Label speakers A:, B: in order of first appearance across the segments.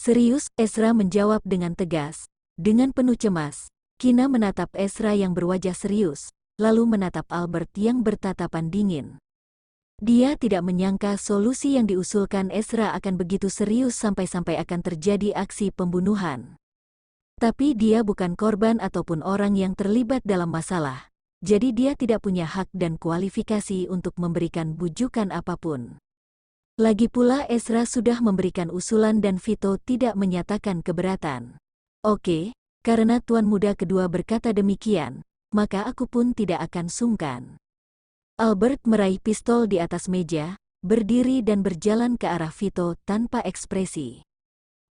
A: Serius, Ezra menjawab dengan tegas. Dengan penuh cemas, Kina menatap Ezra yang berwajah serius, lalu menatap Albert yang bertatapan dingin. Dia tidak menyangka solusi yang diusulkan Ezra akan begitu serius sampai-sampai akan terjadi aksi pembunuhan. Tapi dia bukan korban ataupun orang yang terlibat dalam masalah, jadi dia tidak punya hak dan kualifikasi untuk memberikan bujukan apapun. Lagi pula Ezra sudah memberikan usulan dan Vito tidak menyatakan keberatan. Oke, karena tuan muda kedua berkata demikian, maka aku pun tidak akan sungkan. Albert meraih pistol di atas meja, berdiri dan berjalan ke arah Vito tanpa ekspresi.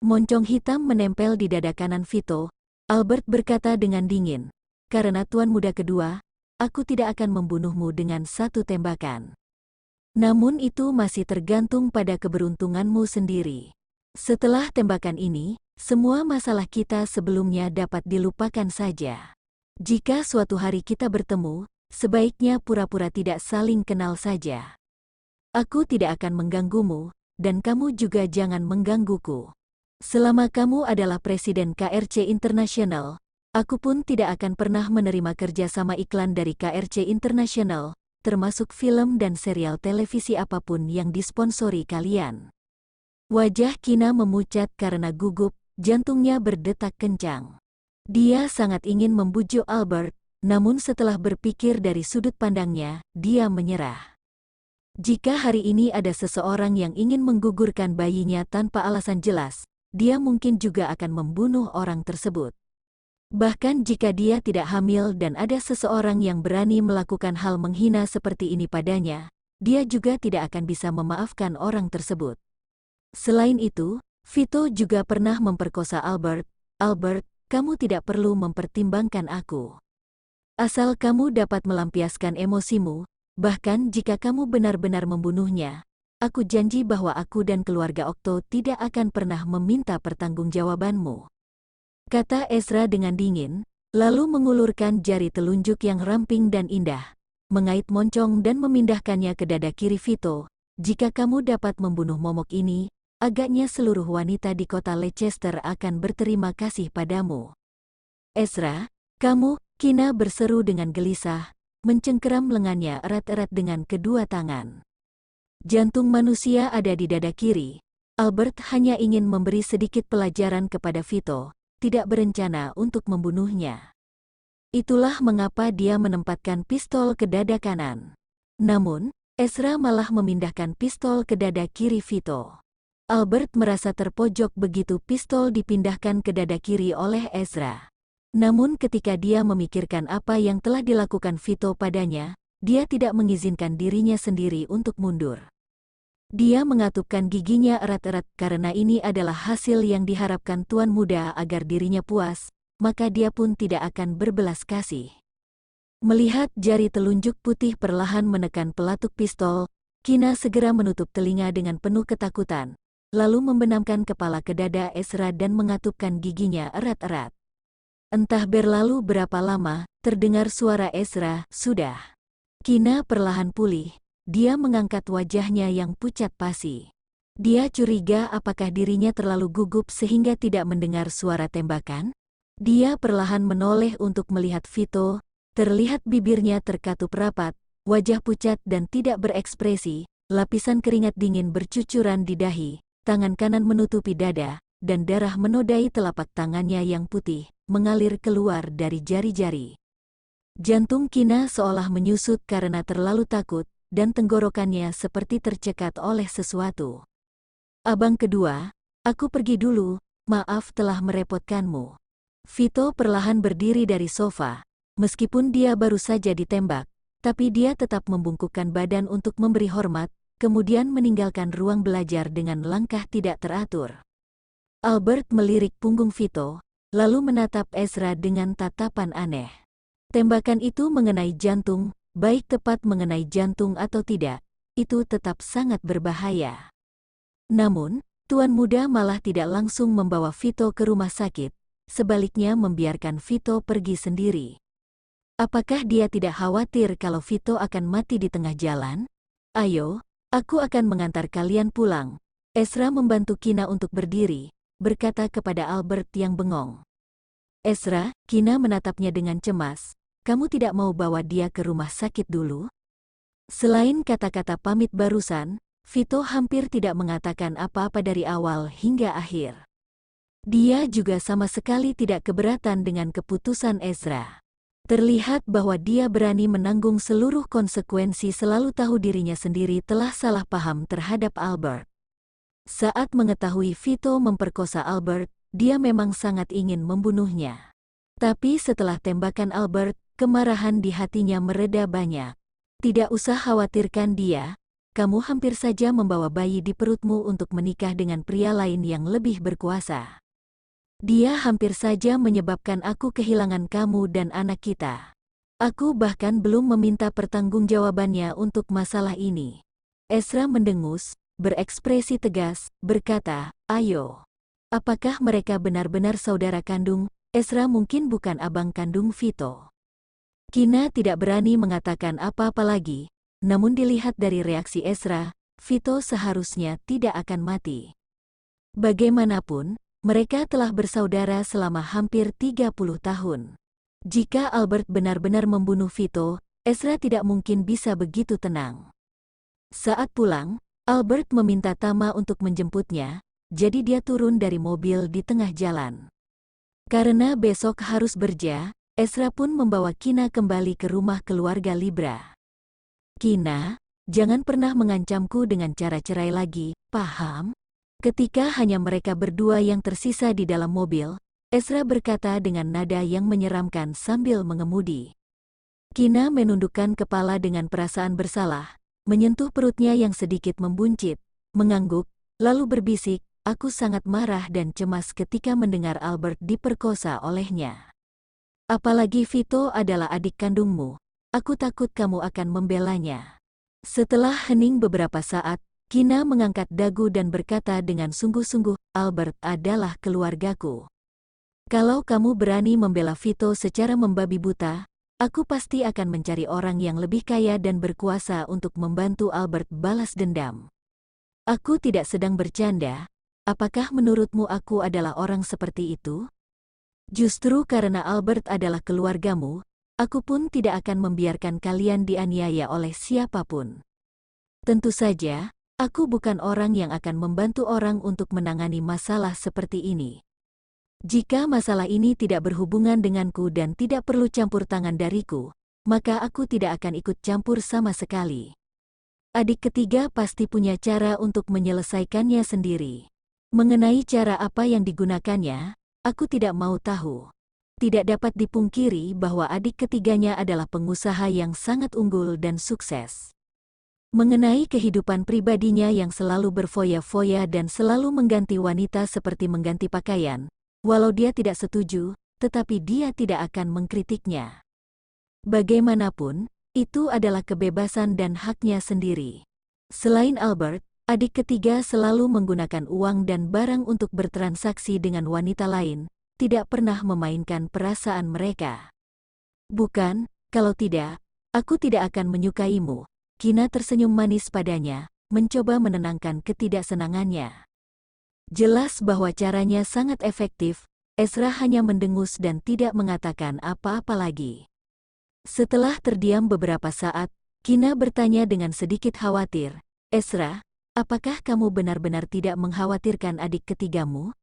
A: Moncong hitam menempel di dada kanan Vito. Albert berkata dengan dingin, "Karena tuan muda kedua, aku tidak akan membunuhmu dengan satu tembakan. Namun itu masih tergantung pada keberuntunganmu sendiri. Setelah tembakan ini, semua masalah kita sebelumnya dapat dilupakan saja. Jika suatu hari kita bertemu, sebaiknya pura-pura tidak saling kenal saja. Aku tidak akan mengganggumu, dan kamu juga jangan menggangguku. Selama kamu adalah Presiden KRC Internasional, aku pun tidak akan pernah menerima kerjasama iklan dari KRC Internasional, termasuk film dan serial televisi apapun yang disponsori kalian." Wajah Kina memucat karena gugup, jantungnya berdetak kencang. Dia sangat ingin membujuk Albert, namun setelah berpikir dari sudut pandangnya, dia menyerah. Jika hari ini ada seseorang yang ingin menggugurkan bayinya tanpa alasan jelas, dia mungkin juga akan membunuh orang tersebut. Bahkan jika dia tidak hamil dan ada seseorang yang berani melakukan hal menghina seperti ini padanya, dia juga tidak akan bisa memaafkan orang tersebut. Selain itu, Vito juga pernah memperkosa Albert. "Albert, kamu tidak perlu mempertimbangkan aku. Asal kamu dapat melampiaskan emosimu, bahkan jika kamu benar-benar membunuhnya, aku janji bahwa aku dan keluarga Okto tidak akan pernah meminta pertanggungjawabanmu," kata Ezra dengan dingin, lalu mengulurkan jari telunjuk yang ramping dan indah, mengait moncong dan memindahkannya ke dada kiri Vito. "Jika kamu dapat membunuh momok ini, agaknya seluruh wanita di kota Leicester akan berterima kasih padamu." "Ezra, kamu," Kina berseru dengan gelisah, mencengkeram lengannya erat-erat dengan kedua tangan. Jantung manusia ada di dada kiri. Albert hanya ingin memberi sedikit pelajaran kepada Vito, tidak berencana untuk membunuhnya. Itulah mengapa dia menempatkan pistol ke dada kanan. Namun, Ezra malah memindahkan pistol ke dada kiri Vito. Albert merasa terpojok begitu pistol dipindahkan ke dada kiri oleh Ezra. Namun ketika dia memikirkan apa yang telah dilakukan Vito padanya, dia tidak mengizinkan dirinya sendiri untuk mundur. Dia mengatupkan giginya erat-erat karena ini adalah hasil yang diharapkan tuan muda agar dirinya puas, maka dia pun tidak akan berbelas kasih. Melihat jari telunjuk putih perlahan menekan pelatuk pistol, Kina segera menutup telinga dengan penuh ketakutan, lalu membenamkan kepala ke dada Ezra dan mengatupkan giginya erat-erat. Entah berlalu berapa lama, terdengar suara Ezra, "Sudah." Kina perlahan pulih, dia mengangkat wajahnya yang pucat pasi. Dia curiga apakah dirinya terlalu gugup sehingga tidak mendengar suara tembakan. Dia perlahan menoleh untuk melihat Vito, terlihat bibirnya terkatup rapat, wajah pucat dan tidak berekspresi, lapisan keringat dingin bercucuran di dahi, tangan kanan menutupi dada, dan darah menodai telapak tangannya yang putih, mengalir keluar dari jari-jari. Jantung Kina seolah menyusut karena terlalu takut, dan tenggorokannya seperti tercekat oleh sesuatu. "Abang kedua, aku pergi dulu, maaf telah merepotkanmu." Vito perlahan berdiri dari sofa. Meskipun dia baru saja ditembak, tapi dia tetap membungkukkan badan untuk memberi hormat, kemudian meninggalkan ruang belajar dengan langkah tidak teratur. Albert melirik punggung Vito, lalu menatap Ezra dengan tatapan aneh. Tembakan itu mengenai jantung, baik tepat mengenai jantung atau tidak, itu tetap sangat berbahaya. Namun, tuan muda malah tidak langsung membawa Vito ke rumah sakit, sebaliknya membiarkan Vito pergi sendiri. Apakah dia tidak khawatir kalau Vito akan mati di tengah jalan? "Ayo, aku akan mengantar kalian pulang." Ezra membantu Kina untuk berdiri, berkata kepada Albert yang bengong. Ezra, Kina menatapnya dengan cemas. Kamu tidak mau bawa dia ke rumah sakit dulu? Selain kata-kata pamit barusan, Vito hampir tidak mengatakan apa-apa dari awal hingga akhir. Dia juga sama sekali tidak keberatan dengan keputusan Ezra. Terlihat bahwa dia berani menanggung seluruh konsekuensi, selalu tahu dirinya sendiri telah salah paham terhadap Albert. Saat mengetahui Vito memperkosa Albert, dia memang sangat ingin membunuhnya. Tapi setelah tembakan Albert, kemarahan di hatinya mereda banyak. Tidak usah khawatirkan dia, kamu hampir saja membawa bayi di perutmu untuk menikah dengan pria lain yang lebih berkuasa. Dia hampir saja menyebabkan aku kehilangan kamu dan anak kita. Aku bahkan belum meminta pertanggungjawabannya untuk masalah ini. Ezra mendengus, berekspresi tegas, berkata, ayo. Apakah mereka benar-benar saudara kandung? Ezra mungkin bukan abang kandung Vito. Kina tidak berani mengatakan apa-apa lagi, namun dilihat dari reaksi Ezra, Vito seharusnya tidak akan mati. Bagaimanapun, mereka telah bersaudara selama hampir 30 tahun. Jika Albert benar-benar membunuh Vito, Ezra tidak mungkin bisa begitu tenang. Saat pulang, Albert meminta Tama untuk menjemputnya, jadi dia turun dari mobil di tengah jalan. Karena besok harus bekerja, Ezra pun membawa Kina kembali ke rumah keluarga Libra. Kina, jangan pernah mengancamku dengan cara cerai lagi, paham? Ketika hanya mereka berdua yang tersisa di dalam mobil, Ezra berkata dengan nada yang menyeramkan sambil mengemudi. Kina menundukkan kepala dengan perasaan bersalah, menyentuh perutnya yang sedikit membuncit, mengangguk, lalu berbisik, aku sangat marah dan cemas ketika mendengar Albert diperkosa olehnya. Apalagi Vito adalah adik kandungmu, aku takut kamu akan membelanya. Setelah hening beberapa saat, Kina mengangkat dagu dan berkata dengan sungguh-sungguh, Albert adalah keluargaku. Kalau kamu berani membela Vito secara membabi buta, aku pasti akan mencari orang yang lebih kaya dan berkuasa untuk membantu Albert balas dendam. Aku tidak sedang bercanda. Apakah menurutmu aku adalah orang seperti itu? Justru karena Albert adalah keluargamu, aku pun tidak akan membiarkan kalian dianiaya oleh siapapun. Tentu saja, aku bukan orang yang akan membantu orang untuk menangani masalah seperti ini. Jika masalah ini tidak berhubungan denganku dan tidak perlu campur tangan dariku, maka aku tidak akan ikut campur sama sekali. Adik ketiga pasti punya cara untuk menyelesaikannya sendiri. Mengenai cara apa yang digunakannya, aku tidak mau tahu. Tidak dapat dipungkiri bahwa adik ketiganya adalah pengusaha yang sangat unggul dan sukses. Mengenai kehidupan pribadinya yang selalu berfoya-foya dan selalu mengganti wanita seperti mengganti pakaian, walau dia tidak setuju, tetapi dia tidak akan mengkritiknya. Bagaimanapun, itu adalah kebebasan dan haknya sendiri. Selain Albert, adik ketiga selalu menggunakan uang dan barang untuk bertransaksi dengan wanita lain, tidak pernah memainkan perasaan mereka. Bukan, kalau tidak, aku tidak akan menyukaimu. Kina tersenyum manis padanya, mencoba menenangkan ketidaksenangannya. Jelas bahwa caranya sangat efektif, Ezra hanya mendengus dan tidak mengatakan apa-apa lagi. Setelah terdiam beberapa saat, Kina bertanya dengan sedikit khawatir, Ezra, apakah kamu benar-benar tidak mengkhawatirkan adik ketigamu?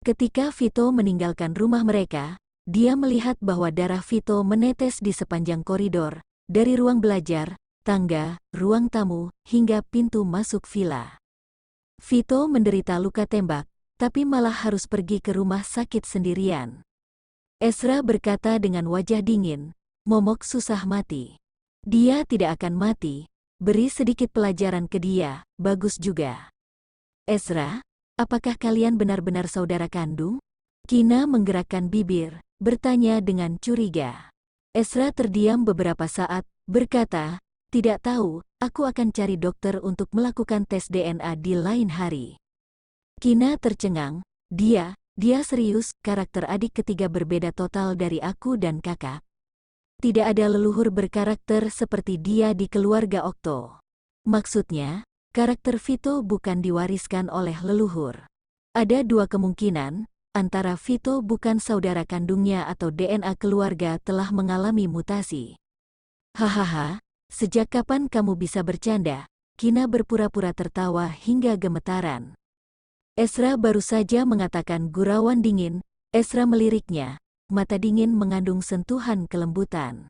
A: Ketika Vito meninggalkan rumah mereka, dia melihat bahwa darah Vito menetes di sepanjang koridor, dari ruang belajar, tangga, ruang tamu, hingga pintu masuk villa. Vito menderita luka tembak, tapi malah harus pergi ke rumah sakit sendirian. Ezra berkata dengan wajah dingin, momok susah mati. Dia tidak akan mati. Beri sedikit pelajaran ke dia, bagus juga. Ezra, apakah kalian benar-benar saudara kandung? Kina menggerakkan bibir, bertanya dengan curiga. Ezra terdiam beberapa saat, berkata, tidak tahu, aku akan cari dokter untuk melakukan tes DNA di lain hari. Kina tercengang, dia serius, karakter adik ketiga berbeda total dari aku dan kakak. Tidak ada leluhur berkarakter seperti dia di keluarga Okto. Maksudnya, karakter Vito bukan diwariskan oleh leluhur. Ada dua kemungkinan, antara Vito bukan saudara kandungnya atau DNA keluarga telah mengalami mutasi. Hahaha, sejak kapan kamu bisa bercanda? Kina berpura-pura tertawa hingga gemetaran. Ezra baru saja mengatakan gurauan dingin. Ezra meliriknya, mata dingin mengandung sentuhan kelembutan.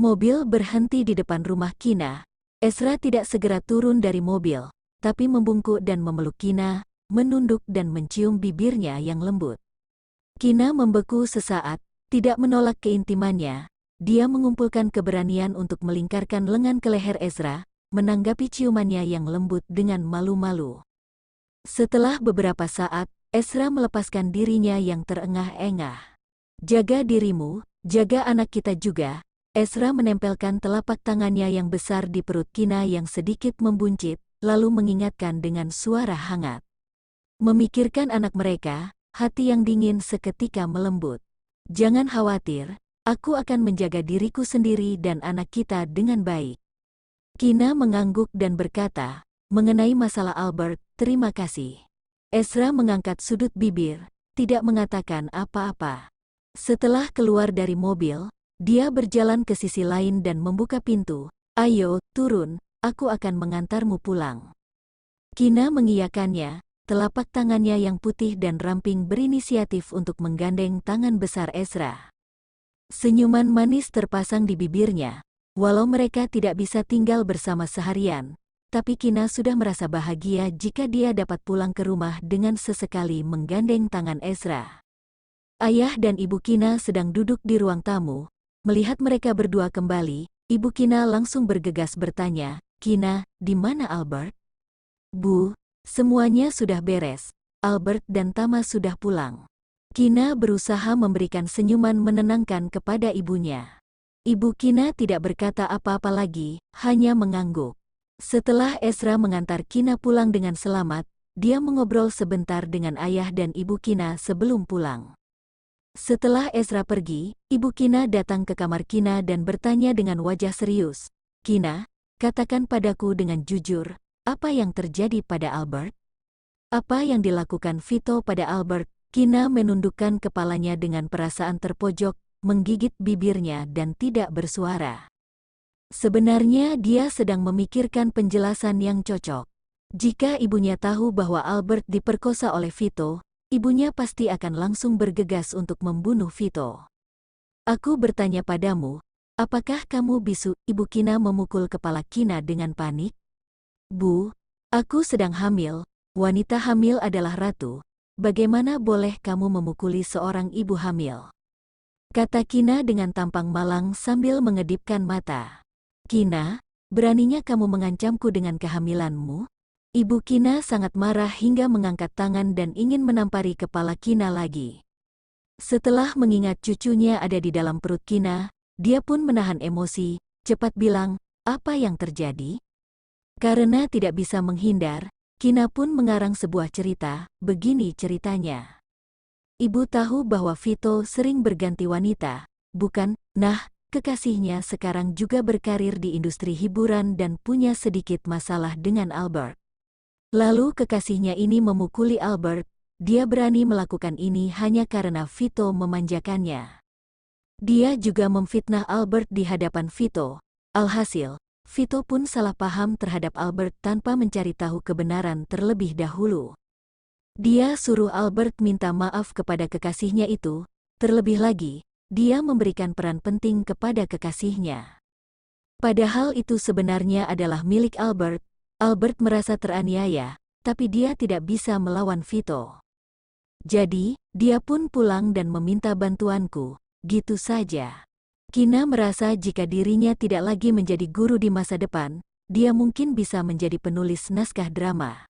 A: Mobil berhenti di depan rumah Kina. Ezra tidak segera turun dari mobil, tapi membungkuk dan memeluk Kina, menunduk dan mencium bibirnya yang lembut. Kina membeku sesaat, tidak menolak keintimannya. Dia mengumpulkan keberanian untuk melingkarkan lengan ke leher Ezra, menanggapi ciumannya yang lembut dengan malu-malu. Setelah beberapa saat, Ezra melepaskan dirinya yang terengah-engah. Jaga dirimu, jaga anak kita juga. Ezra menempelkan telapak tangannya yang besar di perut Kina yang sedikit membuncit, lalu mengingatkan dengan suara hangat. Memikirkan anak mereka, hati yang dingin seketika melembut. Jangan khawatir, aku akan menjaga diriku sendiri dan anak kita dengan baik. Kina mengangguk dan berkata, mengenai masalah Albert, terima kasih. Ezra mengangkat sudut bibir, tidak mengatakan apa-apa. Setelah keluar dari mobil, dia berjalan ke sisi lain dan membuka pintu. Ayo, turun, aku akan mengantarmu pulang. Kina mengiyakannya, telapak tangannya yang putih dan ramping berinisiatif untuk menggandeng tangan besar Ezra. Senyuman manis terpasang di bibirnya. Walau mereka tidak bisa tinggal bersama seharian, tapi Kina sudah merasa bahagia jika dia dapat pulang ke rumah dengan sesekali menggandeng tangan Ezra. Ayah dan ibu Kina sedang duduk di ruang tamu. Melihat mereka berdua kembali, ibu Kina langsung bergegas bertanya, Kina, di mana Albert? Bu, semuanya sudah beres. Albert dan Tama sudah pulang. Kina berusaha memberikan senyuman menenangkan kepada ibunya. Ibu Kina tidak berkata apa-apa lagi, hanya mengangguk. Setelah Ezra mengantar Kina pulang dengan selamat, dia mengobrol sebentar dengan ayah dan ibu Kina sebelum pulang. Setelah Ezra pergi, ibu Kina datang ke kamar Kina dan bertanya dengan wajah serius. Kina, katakan padaku dengan jujur, apa yang terjadi pada Albert? Apa yang dilakukan Vito pada Albert? Kina menundukkan kepalanya dengan perasaan terpojok, menggigit bibirnya dan tidak bersuara. Sebenarnya dia sedang memikirkan penjelasan yang cocok. Jika ibunya tahu bahwa Albert diperkosa oleh Vito, ibunya pasti akan langsung bergegas untuk membunuh Vito. Aku bertanya padamu, apakah kamu bisu? Ibu Kina memukul kepala Kina dengan panik. Bu, aku sedang hamil. Wanita hamil adalah ratu. Bagaimana boleh kamu memukuli seorang ibu hamil? Kata Kina dengan tampang malang sambil mengedipkan mata. Kina, beraninya kamu mengancamku dengan kehamilanmu? Ibu Kina sangat marah hingga mengangkat tangan dan ingin menampari kepala Kina lagi. Setelah mengingat cucunya ada di dalam perut Kina, dia pun menahan emosi, cepat bilang, apa yang terjadi? Karena tidak bisa menghindar, Kina pun mengarang sebuah cerita, begini ceritanya. Ibu tahu bahwa Vito sering berganti wanita, bukan? Nah, kekasihnya sekarang juga berkarir di industri hiburan dan punya sedikit masalah dengan Albert. Lalu kekasihnya ini memukuli Albert, dia berani melakukan ini hanya karena Vito memanjakannya. Dia juga memfitnah Albert di hadapan Vito. Alhasil, Vito pun salah paham terhadap Albert tanpa mencari tahu kebenaran terlebih dahulu. Dia suruh Albert minta maaf kepada kekasihnya itu, terlebih lagi, dia memberikan peran penting kepada kekasihnya. Padahal itu sebenarnya adalah milik Albert. Albert merasa teraniaya, tapi dia tidak bisa melawan Vito. Jadi, dia pun pulang dan meminta bantuanku, gitu saja. Kina merasa jika dirinya tidak lagi menjadi guru di masa depan, dia mungkin bisa menjadi penulis naskah drama.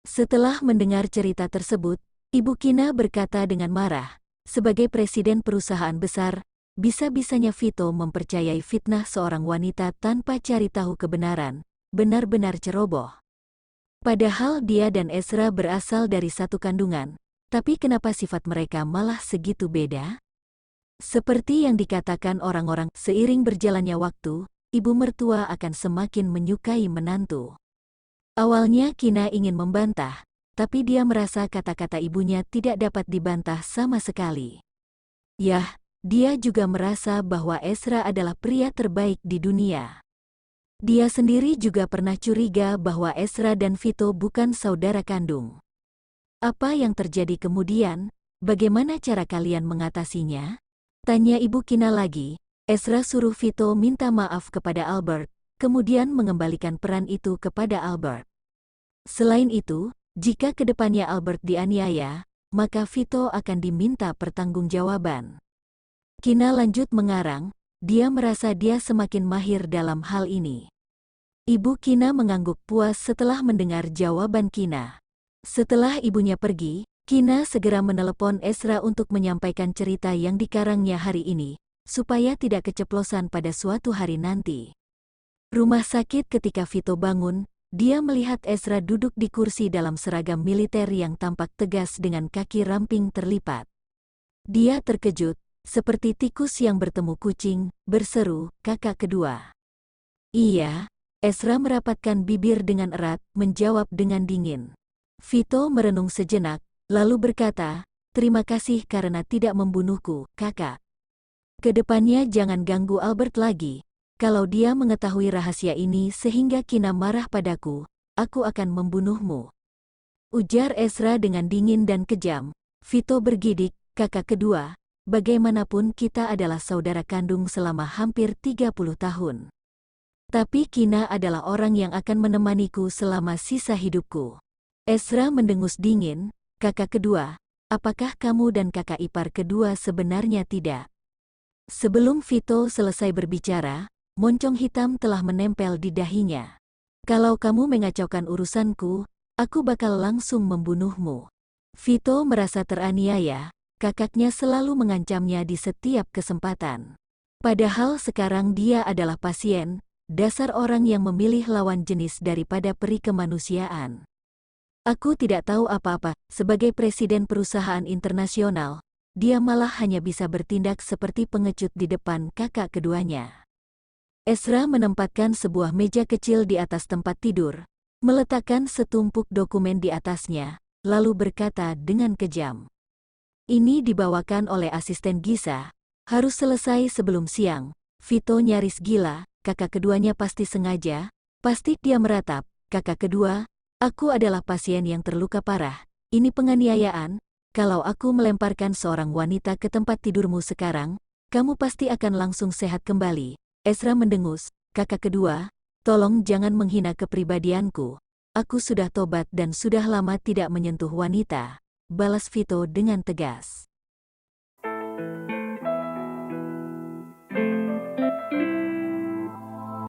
A: Setelah mendengar cerita tersebut, Ibu Kina berkata dengan marah, sebagai presiden perusahaan besar, bisa-bisanya Vito mempercayai fitnah seorang wanita tanpa cari tahu kebenaran, benar-benar ceroboh. Padahal dia dan Ezra berasal dari satu kandungan, tapi kenapa sifat mereka malah segitu beda? Seperti yang dikatakan orang-orang, seiring berjalannya waktu, ibu mertua akan semakin menyukai menantu. Awalnya Kina ingin membantah, tapi dia merasa kata-kata ibunya tidak dapat dibantah sama sekali. Yah, dia juga merasa bahwa Ezra adalah pria terbaik di dunia. Dia sendiri juga pernah curiga bahwa Ezra dan Vito bukan saudara kandung. Apa yang terjadi kemudian? Bagaimana cara kalian mengatasinya? Tanya Ibu Kina lagi. Ezra suruh Vito minta maaf kepada Albert, kemudian mengembalikan peran itu kepada Albert. Selain itu, jika kedepannya Albert dianiaya, maka Vito akan diminta pertanggungjawaban. Kina lanjut mengarang, dia merasa dia semakin mahir dalam hal ini. Ibu Kina mengangguk puas setelah mendengar jawaban Kina. Setelah ibunya pergi, Kina segera menelepon Ezra untuk menyampaikan cerita yang dikarangnya hari ini, supaya tidak keceplosan pada suatu hari nanti. Rumah sakit. Ketika Vito bangun, dia melihat Ezra duduk di kursi dalam seragam militer yang tampak tegas dengan kaki ramping terlipat. Dia terkejut, seperti tikus yang bertemu kucing, berseru, "Kakak kedua." "Iya." Ezra merapatkan bibir dengan erat, menjawab dengan dingin. Vito merenung sejenak, lalu berkata, "Terima kasih karena tidak membunuhku, kakak. Kedepannya jangan ganggu Albert lagi. Kalau dia mengetahui rahasia ini sehingga Kina marah padaku, aku akan membunuhmu." Ujar Ezra dengan dingin dan kejam. Vito bergidik, "Kakak kedua, bagaimanapun kita adalah saudara kandung selama hampir 30 tahun. Tapi Kina adalah orang yang akan menemaniku selama sisa hidupku." Ezra mendengus dingin, "Kakak kedua, apakah kamu dan kakak ipar kedua sebenarnya tidak?" Sebelum Vito selesai berbicara, moncong hitam telah menempel di dahinya. "Kalau kamu mengacaukan urusanku, aku bakal langsung membunuhmu." Vito merasa teraniaya, kakaknya selalu mengancamnya di setiap kesempatan. Padahal sekarang dia adalah pasien, dasar orang yang memilih lawan jenis daripada peri kemanusiaan. "Aku tidak tahu apa-apa, sebagai presiden perusahaan internasional, dia malah hanya bisa bertindak seperti pengecut di depan kakak keduanya." Ezra menempatkan sebuah meja kecil di atas tempat tidur, meletakkan setumpuk dokumen di atasnya, lalu berkata dengan kejam, "Ini dibawakan oleh asisten Gisa, harus selesai sebelum siang." Vito nyaris gila, kakak keduanya pasti sengaja, pasti dia meratap, "Kakak kedua, aku adalah pasien yang terluka parah, ini penganiayaan, kalau aku melemparkan seorang wanita ke tempat tidurmu sekarang, kamu pasti akan langsung sehat kembali." Ezra mendengus, "Kakak kedua, tolong jangan menghina kepribadianku. Aku sudah tobat dan sudah lama tidak menyentuh wanita," balas Vito dengan tegas.